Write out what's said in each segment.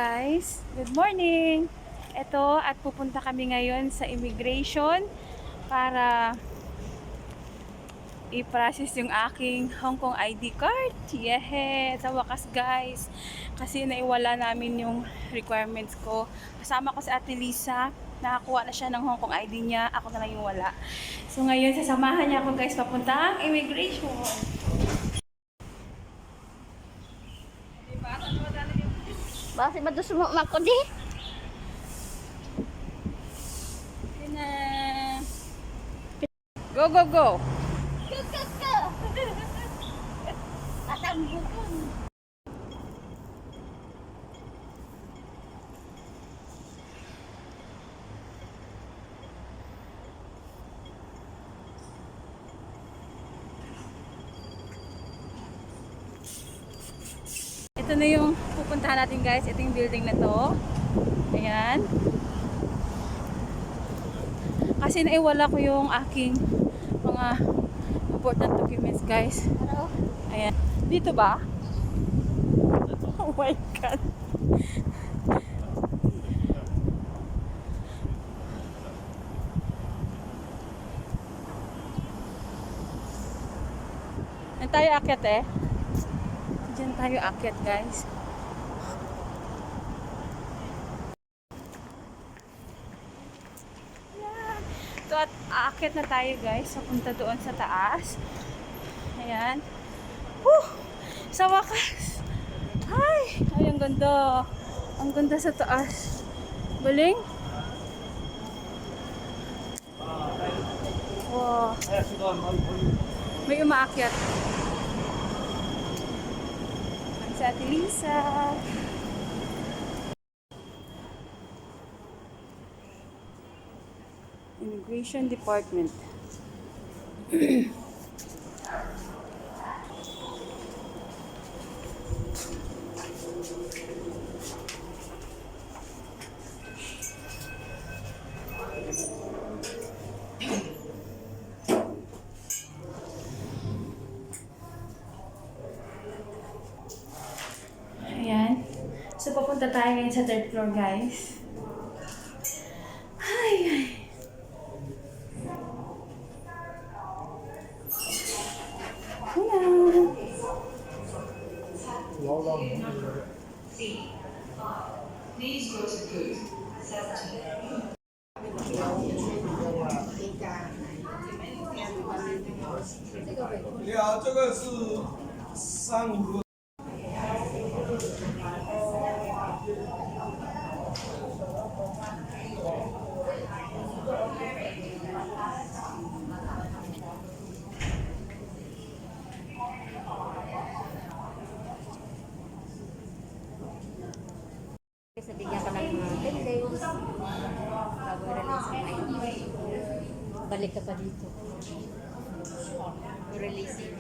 Guys, good morning! Ito at pupunta kami ngayon sa immigration para i-process yung aking Hong Kong ID card. Yeah, sa wakas guys. Kasi naiwala namin yung requirements ko. Kasama ko si Ate Lisa. Nakakuha na siya ng Hong Kong ID niya. Ako na lang yung wala. So ngayon sasamahan niya ako guys papunta ang immigration. Bakit ba gusto mo umako di? Yun na. Go, go, go! Go! Atang bukon. Ito na yung pupuntahan natin guys. Ito yung building na to. Ayan. Kasi naiwala ko yung aking mga important documents guys. Ano? Ayan. Dito ba? Oh my God. Diyan tayo akyat eh. Diyan tayo akyat guys. Ayan. So at aakyat na tayo guys. Papunta doon sa taas. Ayan. Whew! Sa wakas. Ay! Ay, ang ganda. Ang ganda sa taas. Galing. Wow. May umaakyat. Ang sa Ate Lisa. Immigration Department. Ayan. So, papunta tayo ngayon sa third floor, guys. Ay, ay. Hello. Please go to booth 17. 你好，这个是35路。Sa bigyan ka lang ng 10 days. Bago i-release ang ID. Balik ka pa dito. Releasing.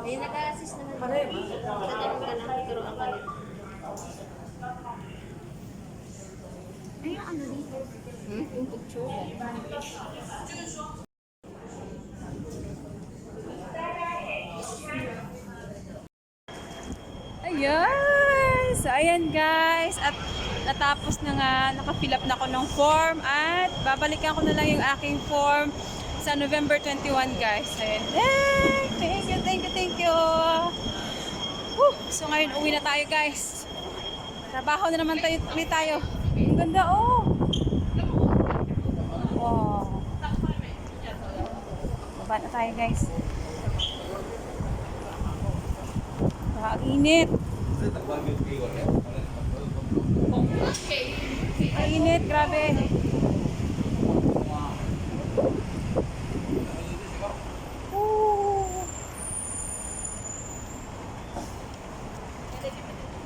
Ay, nag-a-assist naman. Nagkaroon ka na. Nagkaroon ka na. Ay, ano dito? Yung picture. Ayan! So, ayan guys. At natapos na nga, naka-fill up na ako ng form. At babalikan ko na lang yung aking form sa November 21 guys. Ayan. Hey! Thank you, thank you, thank you! Whew! So, ngayon uwi na tayo guys. Trabaho na naman tayo, uwi tayo. Ang ganda oh! Wow! Baba na tayo guys. Ang init. Ang init, grabe.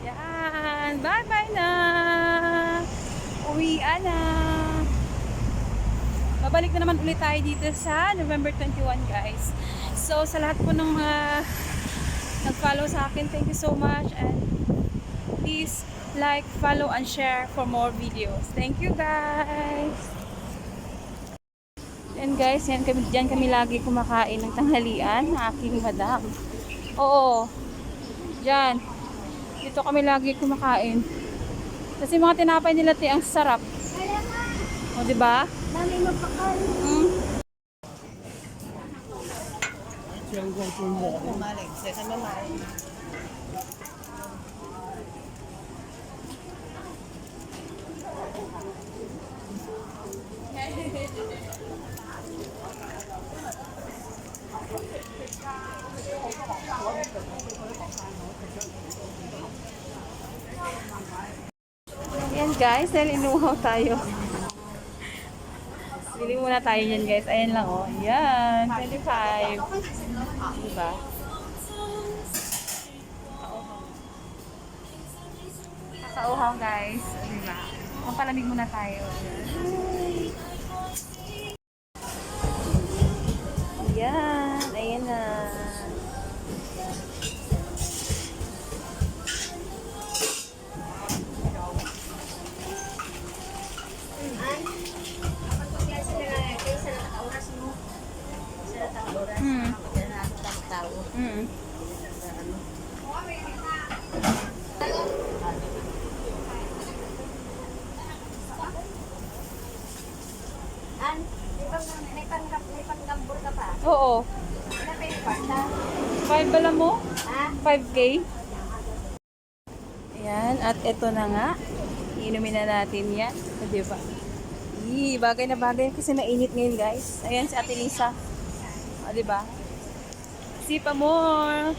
Yan. Bye-bye na. Uwian na. Babalik na naman ulit tayo dito sa November 21 guys. So sa lahat po ng mga nag-follow sa akin, thank you so much, and please like, follow, and share for more videos. Thank you guys. And guys, dyan kami lagi kumakain ng tanghalian na aking madam. Oo, Diyan. Dito kami lagi kumakain. Kasi mga tinapay nila te, ang sarap. O, diba? Dami magpakain. Mm. Ayan guys, dahil inuhaw tayo. Bili muna tayo yan guys. Ayan lang oh. Ayan, 25. Diba? Kakauhaw guys. Diba? Pampalamig muna tayo. Ayan, ayan na. Hmm. Hmm. May panggambur ka pa. Oo. Ano pa yung kwarta? 5 pala mo? Ha? 5K? Ayan, at ito na nga. Iinumin na natin yan. O, diba? Bagay na bagay kasi mainit ngayon guys. Ayan si Ate Lisa. O, diba? Sipa more!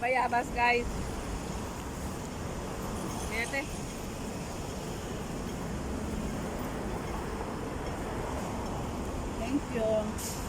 Bayabas guys. Ete. Thank you.